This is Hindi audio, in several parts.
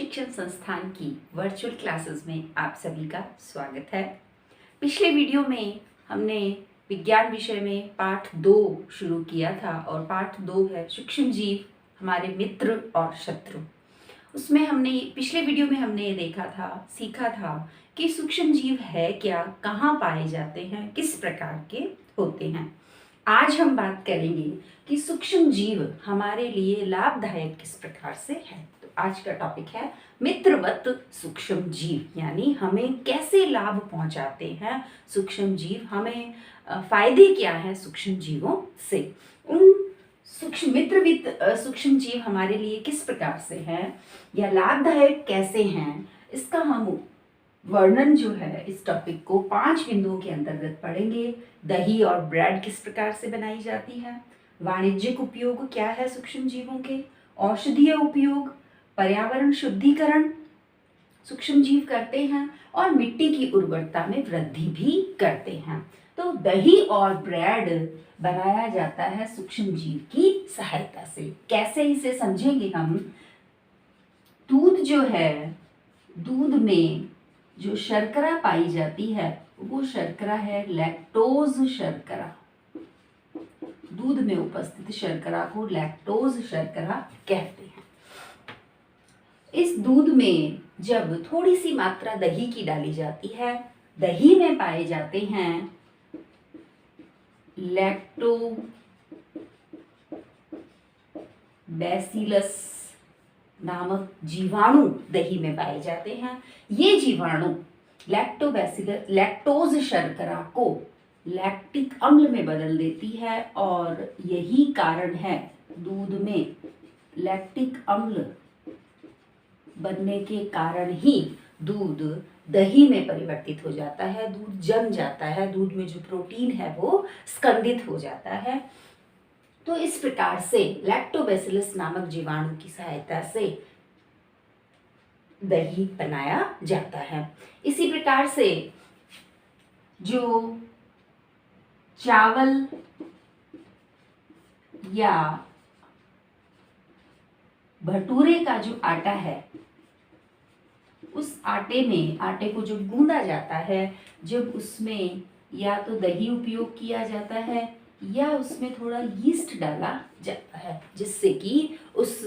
शिक्षण संस्थान की वर्चुअल क्लासेस में आप सभी का स्वागत है। पिछले वीडियो में हमने विज्ञान विषय में पाठ 2 शुरू किया था और पाठ 2 है सूक्ष्म जीव, हमारे मित्र और शत्रु। उसमें हमने पिछले वीडियो में हमने ये सीखा था कि सूक्ष्म जीव है क्या, कहाँ पाए जाते हैं, किस प्रकार के होते हैं। आज हम बात करेंगे कि सूक्ष्म जीव हमारे लिए लाभदायक किस प्रकार से है। तो आज का टॉपिक है मित्रवत सूक्ष्म जीव, यानी हमें कैसे लाभ पहुंचाते हैं सूक्ष्म जीव, हमें फायदे क्या है सूक्ष्म जीवों से। उन मित्रवित सूक्ष्म जीव हमारे लिए किस प्रकार से हैं या लाभदायक कैसे हैं, इसका हम वर्णन जो है इस टॉपिक को 5 बिंदुओं के अंतर्गत पढ़ेंगे। दही और ब्रेड किस प्रकार से बनाई जाती है, वाणिज्यिक उपयोग क्या है सूक्ष्म जीवों के, औषधीय उपयोग, पर्यावरण शुद्धिकरण सूक्ष्म जीव करते हैं और मिट्टी की उर्वरता में वृद्धि भी करते हैं। तो दही और ब्रेड बनाया जाता है सूक्ष्म जीव की सहायता से। कैसे इसे समझेंगे हम। दूध जो है, दूध में जो शर्करा पाई जाती है वो शर्करा है लैक्टोज शर्करा। दूध में उपस्थित शर्करा को लैक्टोज शर्करा कहते हैं। इस दूध में जब थोड़ी सी मात्रा दही की डाली जाती है, दही में पाए जाते हैं लैक्टोबैसिलस नामक जीवाणु दही में पाए जाते हैं। ये जीवाणु लैक्टोज शर्करा को लैक्टिक अम्ल में बदल देती है और यही कारण है दूध में लैक्टिक अम्ल बनने के कारण ही दूध दही में परिवर्तित हो जाता है, दूध जम जाता है, दूध में जो प्रोटीन है वो स्कंदित हो जाता है। तो इस प्रकार से लैक्टोबैसिलस नामक जीवाणु की सहायता से दही बनाया जाता है। इसी प्रकार से जो चावल या भटूरे का जो आटा है, उस आटे को जब गूंदा जाता है, जब उसमें या तो दही उपयोग किया जाता है या उसमें थोड़ा यीस्ट डाला जाता है, जिससे कि उस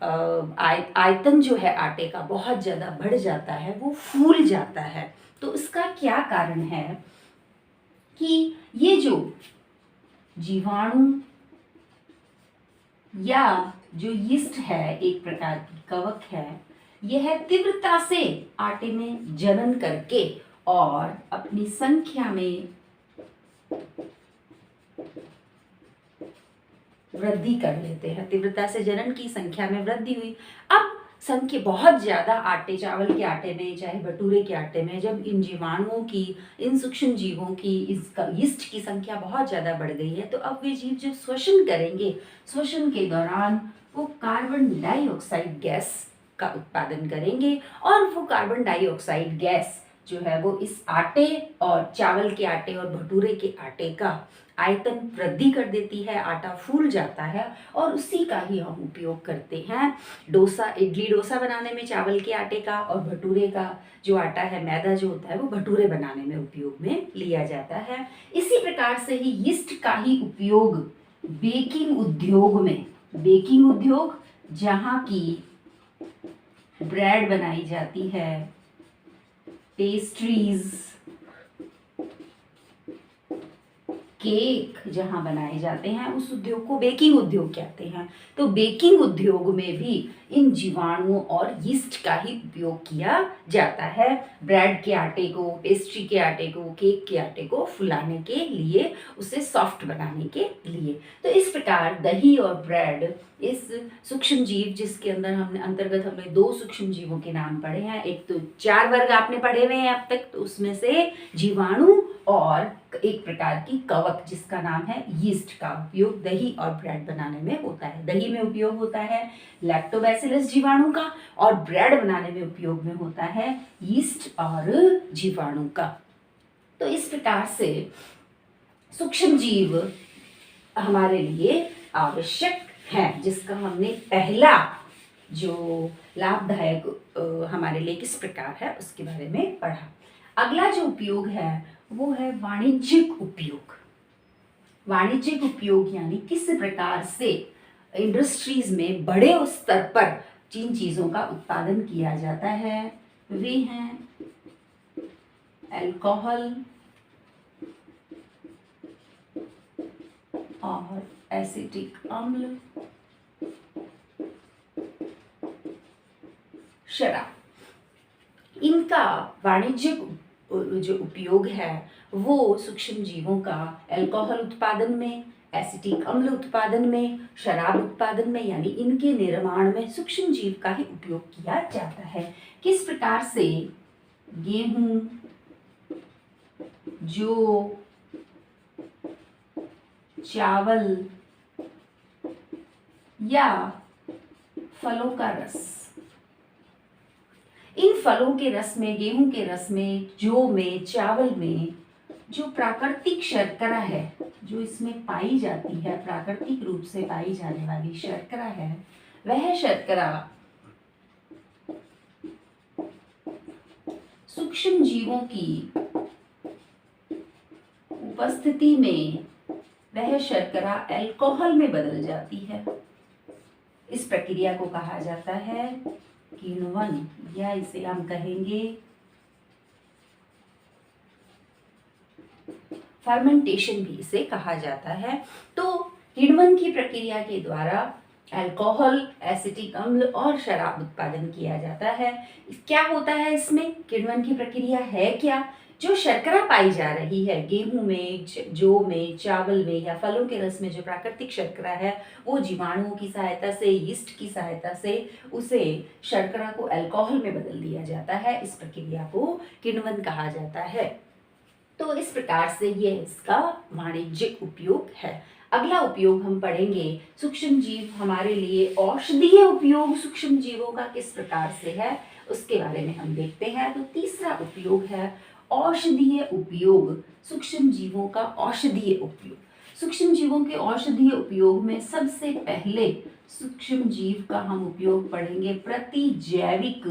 आयतन जो है आटे का बहुत ज़्यादा बढ़ जाता है, वो फूल जाता है। तो इसका क्या कारण है कि ये जो जीवाणु या जो यीस्ट है, एक प्रकार की कवक है, यह तीव्रता से आटे में जनन करके और अपनी संख्या में वृद्धि कर लेते हैं। तीव्रता से जनन की संख्या में वृद्धि हुई। अब संख्या बहुत ज्यादा आटे, चावल के आटे में चाहे भटूरे के आटे में, जब इन जीवाणुओं की, इन सूक्ष्म जीवों की, इसका यीस्ट की संख्या बहुत ज्यादा बढ़ गई है, तो अब वे जीव जब श्वसन करेंगे, श्वसन के दौरान वो कार्बन डाइऑक्साइड गैस का उत्पादन करेंगे और वो कार्बन डाइऑक्साइड गैस जो है वो इस आटे और चावल के आटे और भटूरे के आटे का आयतन वृद्धि कर देती है, आटा फूल जाता है और उसी का ही हम उपयोग करते हैं डोसा, इडली डोसा बनाने में चावल के आटे का, और भटूरे का जो आटा है, मैदा जो होता है, वो भटूरे बनाने में उपयोग में लिया जाता है। इसी प्रकार से ही यीस्ट का ही उपयोग बेकिंग उद्योग में, बेकिंग उद्योग जहाँ की ब्रेड बनाई जाती है, पेस्ट्रीज, केक जहां बनाए जाते हैं, उस उद्योग को बेकिंग उद्योग कहते हैं। तो बेकिंग उद्योग में भी इन जीवाणुओं और यीस्ट का ही उपयोग किया जाता है, ब्रेड के आटे को, पेस्ट्री के आटे को, केक के आटे को फुलाने के लिए, उसे सॉफ्ट बनाने के लिए। तो इस प्रकार दही और ब्रेड इस सूक्ष्म जीव, जिसके अंतर्गत हमने 2 सूक्ष्म जीवों के नाम पढ़े हैं। एक तो 4 वर्ग आपने पढ़े हुए हैं अब तक, तो उसमें से जीवाणु और एक प्रकार की कवक जिसका नाम है यीस्ट का उपयोग दही और ब्रेड बनाने में होता है। दही में उपयोग होता है लैक्टोबैसिलस जीवाणु का और ब्रेड बनाने में उपयोग में होता है यीस्ट और जीवाणु का। तो इस प्रकार से सूक्ष्म जीव हमारे लिए आवश्यक है, जिसका हमने पहला जो लाभदायक हमारे लिए किस प्रकार है उसके बारे में पढ़ा। अगला जो उपयोग है वो है वाणिज्यिक उपयोग। वाणिज्यिक उपयोग यानी किस प्रकार से इंडस्ट्रीज में बड़े स्तर पर जिन चीजों का उत्पादन किया जाता है वे हैं अल्कोहल और एसिटिक अम्ल, शराब। इनका वाणिज्यिक जो उपयोग है वो सूक्ष्म जीवों का अल्कोहल उत्पादन में, एसिटिक अम्ल उत्पादन में, शराब उत्पादन में यानी इनके निर्माण में सूक्ष्म जीव का ही उपयोग किया जाता है। किस प्रकार से गेहूं, जौ, चावल या फलों का रस, इन फलों के रस में, गेहूं के रस में, जौ में, चावल में जो प्राकृतिक शर्करा है जो इसमें पाई जाती है, प्राकृतिक रूप से पाई जाने वाली शर्करा है, वह शर्करा सूक्ष्म जीवों की उपस्थिति में वह शर्करा अल्कोहल में बदल जाती है। इस प्रक्रिया को कहा जाता है किण्वन, या इसे हम कहेंगे फर्मेंटेशन भी इसे कहा जाता है। तो किण्वन की प्रक्रिया के द्वारा अल्कोहल, एसिटिक अम्ल और शराब उत्पादन किया जाता है। क्या होता है इसमें? किण्वन की प्रक्रिया है क्या? जो शर्करा पाई जा रही है गेहूं में, जौ में, चावल में या फलों के रस में जो प्राकृतिक शर्करा है वो जीवाणुओं की सहायता से, यीस्ट की सहायता से उसे शर्करा को अल्कोहल में बदल दिया जाता है। इस प्रक्रिया को किण्वन कहा जाता है। तो इस प्रकार से ये इसका वाणिज्यिक उपयोग है। अगला उपयोग हम पढ़ेंगे सूक्ष्म जीव हमारे लिए औषधीय उपयोग सूक्ष्म जीवों का किस प्रकार से है उसके बारे में हम देखते हैं। तो तीसरा उपयोग है औषधीय उपयोग, सूक्ष्म जीवों का औषधीय उपयोग। सूक्ष्म जीवों के औषधीय उपयोग में सबसे पहले सूक्ष्म जीव का हम उपयोग पढ़ेंगे प्रतिजैविक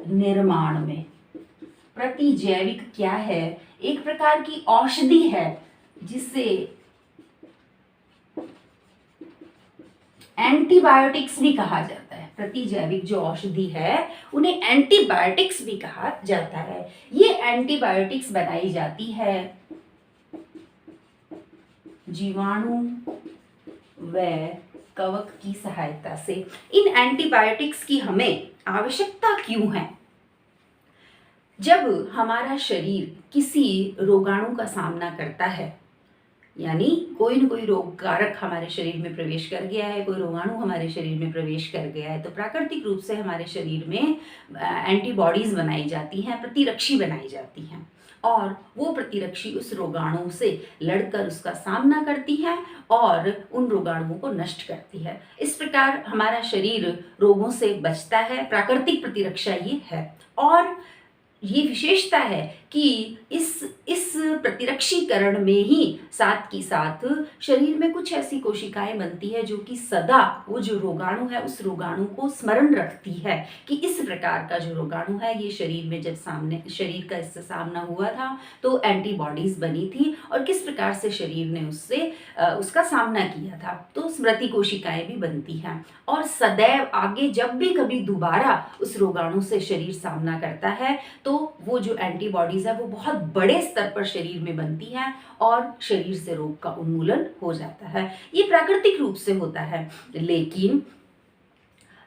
निर्माण में। प्रतिजैविक क्या है? एक प्रकार की औषधि है जिसे एंटीबायोटिक्स भी कहा जाता है। प्रतिजैविक जो औषधि है उन्हें एंटीबायोटिक्स भी कहा जाता है। ये एंटीबायोटिक्स बनाई जाती है जीवाणु व कवक की सहायता से। इन एंटीबायोटिक्स की हमें आवश्यकता क्यों है? जब हमारा शरीर किसी रोगाणु का सामना करता है, यानी कोई न कोई रोग कारक हमारे शरीर में प्रवेश कर गया है, कोई रोगाणु हमारे शरीर में प्रवेश कर गया है, तो प्राकृतिक रूप से हमारे शरीर में एंटीबॉडीज बनाई जाती हैं, प्रतिरक्षी बनाई जाती हैं और वो प्रतिरक्षी उस रोगाणु से लड़कर उसका सामना करती हैं और उन रोगाणुओं को नष्ट करती है। इस प्रकार हमारा शरीर रोगों से बचता है, प्राकृतिक प्रतिरक्षा ये है। और ये विशेषता है कि इस प्रतिरक्षीकरण में ही साथ की साथ शरीर में कुछ ऐसी कोशिकाएं बनती है जो कि सदा वो जो रोगाणु है उस रोगाणु को स्मरण रखती है कि इस प्रकार का जो रोगाणु है ये शरीर में जब शरीर का इससे सामना हुआ था तो एंटीबॉडीज बनी थी और किस प्रकार से शरीर ने उससे उसका सामना किया था। तो स्मृति कोशिकाएं भी बनती हैं और सदैव आगे जब भी कभी दोबारा उस रोगाणु से शरीर सामना करता है तो वो जो एंटीबॉडीज है वो बहुत बड़े स्तर पर शरीर में बनती हैं और शरीर से रोग का उन्मूलन हो जाता है। ये प्राकृतिक रूप से होता है। लेकिन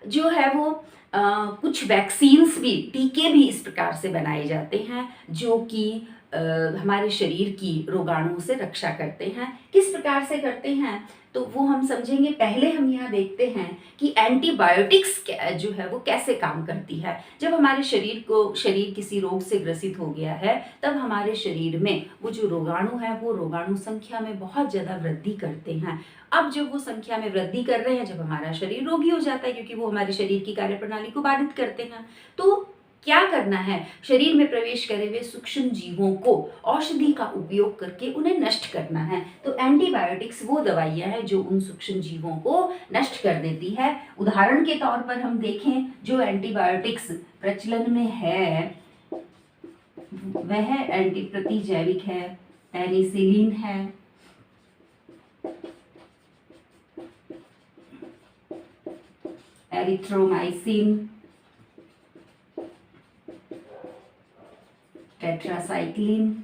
जो है वो कुछ वैक्सीन्स भी, टीके भी इस प्रकार से बनाए जाते हैं जो कि हमारे शरीर की रोगाणुओं से रक्षा करते हैं। किस प्रकार से करते हैं तो वो हम समझेंगे। पहले हम यहाँ देखते हैं कि एंटीबायोटिक्स जो है वो कैसे काम करती है। जब हमारे शरीर किसी रोग से ग्रसित हो गया है तब हमारे शरीर में वो जो रोगाणु है वो रोगाणु संख्या में बहुत ज़्यादा वृद्धि करते हैं। अब जब वो संख्या में वृद्धि कर रहे हैं, जब हमारा शरीर रोगी हो जाता है क्योंकि वो हमारे शरीर की कार्यप्रणाली को बाधित करते हैं, तो क्या करना है, शरीर में प्रवेश करे हुए सूक्ष्म जीवों को औषधि का उपयोग करके उन्हें नष्ट करना है। तो एंटीबायोटिक्स वो दवाइयाँ हैं जो उन सूक्ष्म जीवों को नष्ट कर देती है। उदाहरण के तौर पर हम देखें, जो एंटीबायोटिक्स प्रचलन में है वह एंटी प्रतिजैविक है, पेनिसिलिन है, एरिथ्रोमाइसिन, टेट्रासाइक्लिन,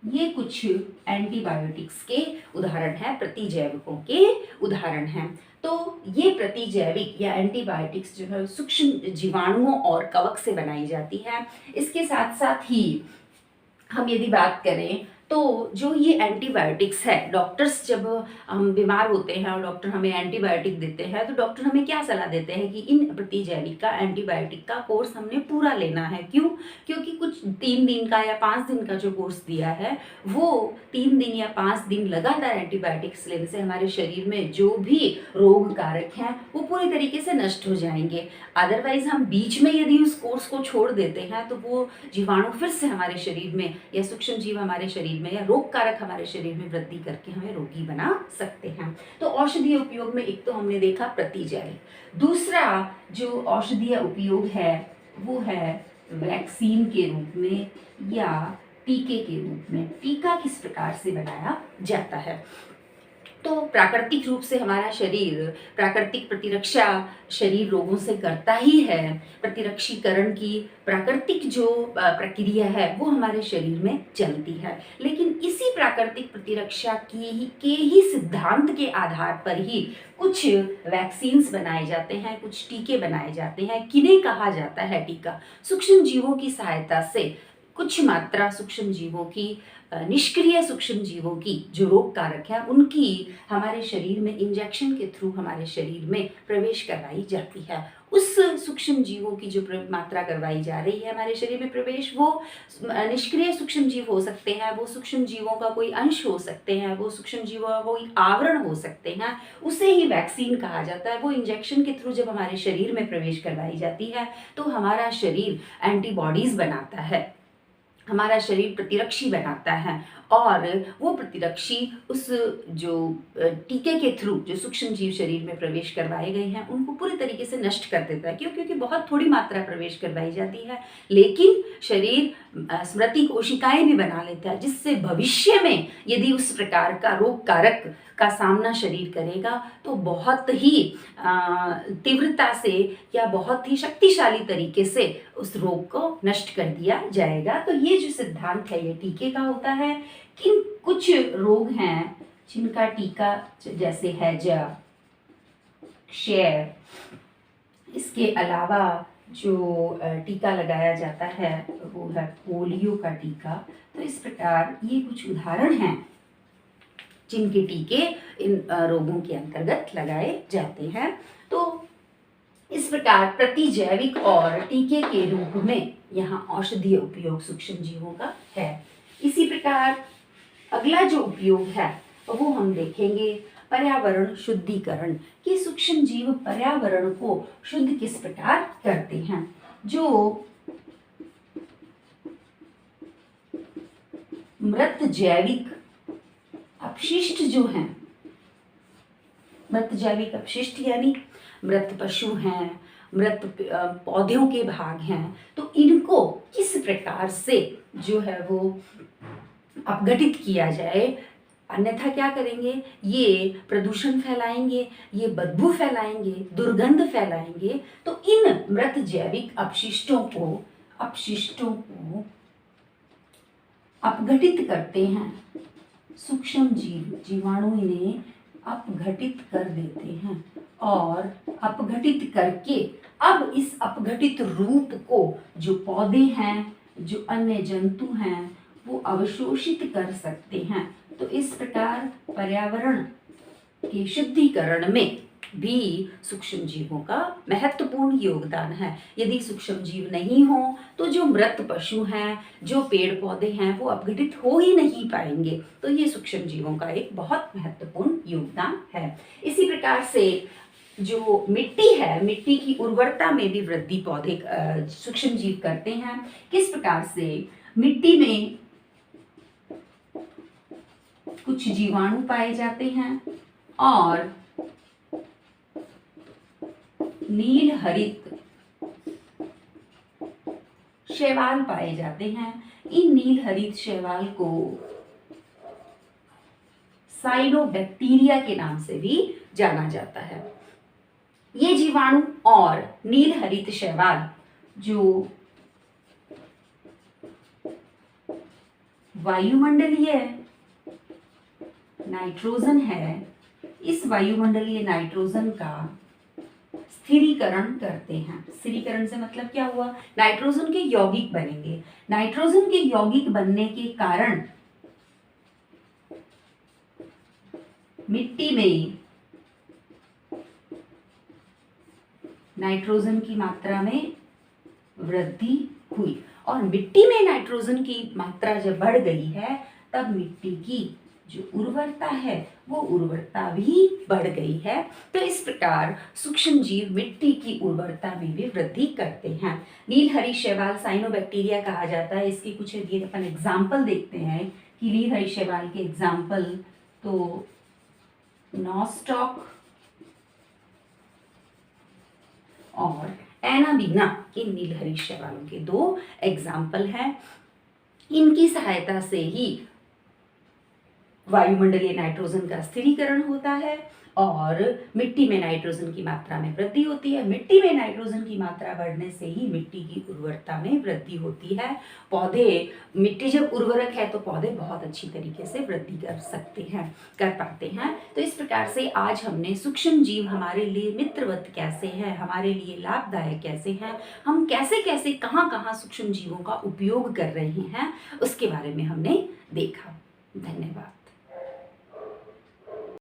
ये कुछ एंटीबायोटिक्स के उदाहरण हैं, प्रतिजैविकों के उदाहरण हैं। तो ये प्रतिजैविक या एंटीबायोटिक्स जो है सूक्ष्म जीवाणुओं और कवक से बनाई जाती है। इसके साथ साथ ही हम यदि बात करें तो जो ये एंटीबायोटिक्स है, डॉक्टर्स जब हम बीमार होते हैं और डॉक्टर हमें एंटीबायोटिक देते हैं तो डॉक्टर हमें क्या सलाह देते हैं कि इन प्रतिजैविक का एंटीबायोटिक का कोर्स हमने पूरा लेना है। क्यों? क्योंकि कुछ 3 दिन का या 5 दिन का जो कोर्स दिया है वो 3 दिन या 5 दिन लगातार एंटीबायोटिक्स लेने से हमारे शरीर में जो भी रोग कारक हैं वो पूरी तरीके से नष्ट हो जाएंगे। अदरवाइज हम बीच में यदि उस कोर्स को छोड़ देते हैं तो वो जीवाणु फिर से हमारे शरीर में या सूक्ष्म जीव हमारे शरीर में या रोग कारक हमारे शरीर में वृद्धि करके हमें रोगी बना सकते हैं। तो औषधीय उपयोग में एक तो हमने देखा प्रतिजैविक, दूसरा जो औषधीय उपयोग है वो है वैक्सीन के रूप में या टीके के रूप में। टीका किस प्रकार से बनाया जाता है? तो प्राकृतिक रूप से हमारा शरीर प्राकृतिक प्रतिरक्षा शरीर रोगों से करता ही है। प्रतिरक्षीकरण की प्राकृतिक जो प्रक्रिया है वो हमारे शरीर में चलती है, लेकिन इसी प्राकृतिक प्रतिरक्षा के ही सिद्धांत के आधार पर ही कुछ वैक्सीन्स बनाए जाते हैं, कुछ टीके बनाए जाते हैं। किन्हें कहा जाता है टीका? सूक्ष्म जीवों की सहायता से कुछ मात्रा सूक्ष्म जीवों की, निष्क्रिय सूक्ष्म जीवों की जो रोग कारक है उनकी हमारे शरीर में इंजेक्शन के थ्रू हमारे शरीर में प्रवेश करवाई जाती है। उस सूक्ष्म जीवों की जो मात्रा करवाई जा रही है हमारे शरीर में प्रवेश, वो निष्क्रिय सूक्ष्म जीव हो सकते हैं, वो सूक्ष्म जीवों का कोई अंश हो सकते हैं, वो सूक्ष्म जीवों का कोई आवरण हो सकते हैं, उसे ही वैक्सीन कहा जाता है। वो इंजेक्शन के थ्रू जब हमारे शरीर में प्रवेश करवाई जाती है तो हमारा शरीर एंटीबॉडीज बनाता है, हमारा शरीर प्रतिरक्षी बनाता है और वो प्रतिरक्षी उस जो टीके के थ्रू जो सूक्ष्म जीव शरीर में प्रवेश करवाए गए हैं उनको पूरी तरीके से नष्ट कर देता है। क्यों? क्योंकि बहुत थोड़ी मात्रा प्रवेश करवाई जाती है, लेकिन शरीर स्मृति कोशिकाएं भी बना लेता है, जिससे भविष्य में यदि उस प्रकार का रोग कारक का सामना शरीर करेगा तो बहुत ही तीव्रता से या बहुत ही शक्तिशाली तरीके से उस रोग को नष्ट कर दिया जाएगा। तो ये जो सिद्धांत है ये टीके का होता है। किन कुछ रोग हैं जिनका टीका, जैसे हैजा, क्षय, इसके अलावा जो टीका लगाया जाता है वो है पोलियो का टीका। तो इस प्रकार ये कुछ उदाहरण हैं जिनके टीके इन रोगों के अंतर्गत लगाए जाते हैं। तो इस प्रकार प्रतिजैविक और टीके के रूप में यहाँ औषधीय उपयोग सूक्ष्म जीवों का है। इसी प्रकार अगला जो उपयोग है वो हम देखेंगे पर्यावरण शुद्धिकरण, कि सूक्ष्म जीव पर्यावरण को शुद्ध किस प्रकार करते हैं। जो मृत जैविक अपशिष्ट जो हैं, मृत जैविक अपशिष्ट यानी मृत पशु हैं, मृत पौधों के भाग हैं, तो इनको किस प्रकार से जो है वो अपघटित किया जाए, अन्यथा क्या करेंगे, ये प्रदूषण फैलाएंगे, ये बदबू फैलाएंगे, दुर्गंध फैलाएंगे। तो इन मृत जैविक अपशिष्टों को अपघटित करते हैं सूक्ष्म जीव, जीवाणु इन्हें अपघटित कर देते हैं और अपघटित करके अब इस अपघटित रूप को जो पौधे हैं, जो अन्य जंतु हैं, वो अवशोषित कर सकते हैं। तो इस प्रकार पर्यावरण के शुद्धिकरण में भी सूक्ष्म जीवों का महत्वपूर्ण योगदान है। यदि सूक्ष्म जीव नहीं हो तो जो मृत पशु हैं, जो पेड़ पौधे हैं, वो अपघटित हो ही नहीं पाएंगे। तो ये सूक्ष्म जीवों का एक बहुत महत्वपूर्ण योगदान है। इसी प्रकार से जो मिट्टी है, मिट्टी की उर्वरता में भी वृद्धि पौधे सूक्ष्म जीव करते हैं। किस प्रकार से? मिट्टी में कुछ जीवाणु पाए जाते हैं और नील हरित शैवाल पाए जाते हैं। इन नील हरित शैवाल को साइनोबैक्टीरिया के नाम से भी जाना जाता है। ये जीवाणु और नील हरित शैवाल जो वायुमंडलीय नाइट्रोजन है, इस वायुमंडलीय नाइट्रोजन का स्थिरीकरण करते हैं। स्थिरीकरण से मतलब क्या हुआ? नाइट्रोजन के यौगिक बनेंगे। नाइट्रोजन के यौगिक बनने के कारण मिट्टी में नाइट्रोजन की मात्रा में वृद्धि हुई और मिट्टी में नाइट्रोजन की मात्रा जब बढ़ गई है तब मिट्टी की जो उर्वरता है वो उर्वरता भी बढ़ गई है। तो इस प्रकार सूक्ष्म जीव मिट्टी की उर्वरता में भी वृद्धि करते हैं। नीलहरी शैवाल साइनोबैक्टीरिया कहा जाता है। इसकी कुछ यदि अपन एग्जाम्पल देखते हैं कि नीलहरी शैवाल के एग्जाम्पल, तो नॉस्टॉक और एनाबीना इन नीलहरी शैवालों के दो एग्जाम्पल हैं। इनकी सहायता से ही वायुमंडलीय नाइट्रोजन का स्थिरीकरण होता है और मिट्टी में नाइट्रोजन की मात्रा में वृद्धि होती है। मिट्टी में नाइट्रोजन की मात्रा बढ़ने से ही मिट्टी की उर्वरता में वृद्धि होती है। पौधे, मिट्टी जब उर्वरक है तो पौधे बहुत अच्छी तरीके से वृद्धि कर पाते हैं। तो इस प्रकार से आज हमने सूक्ष्म जीव हमारे लिए मित्रवत कैसे हैं, हमारे लिए लाभदायक कैसे हैं, हम कैसे कैसे कहाँ कहाँ सूक्ष्म जीवों का उपयोग कर रहे हैं, उसके बारे में हमने देखा। धन्यवाद।